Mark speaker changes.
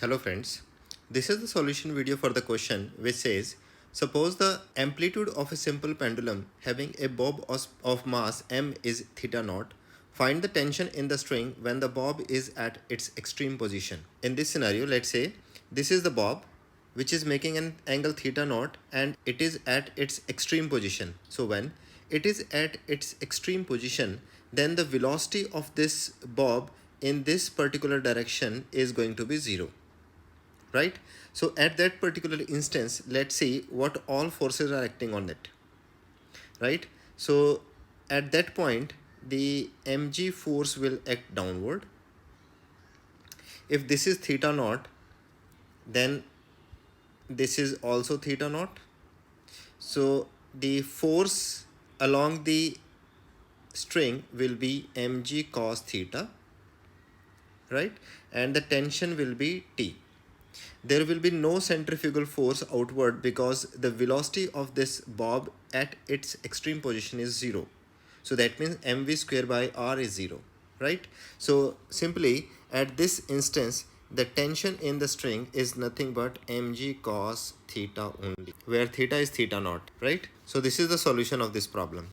Speaker 1: Hello friends, this is the solution video for the question which says, suppose the amplitude of a simple pendulum having a bob of mass m is theta naught. Find the tension in the string when the bob is at its extreme position. In this scenario, let's say this is the bob which is making an angle theta naught and it is at its extreme position. So when it is at its extreme position, then the velocity of this bob in this particular direction is going to be 0, right? So at that particular instance, let's see what all forces are acting on it, right? So at that point, the mg force will act downward. If this is theta naught, then this is also theta naught. So the force along the string will be mg cos theta, right? And the tension will be T. There will be no centrifugal force outward because the velocity of this bob at its extreme position is 0. So that means mv square by r is 0, right? So simply at this instance, the tension in the string is nothing but mg cos theta only, where theta is theta naught, right? So this is the solution of this problem.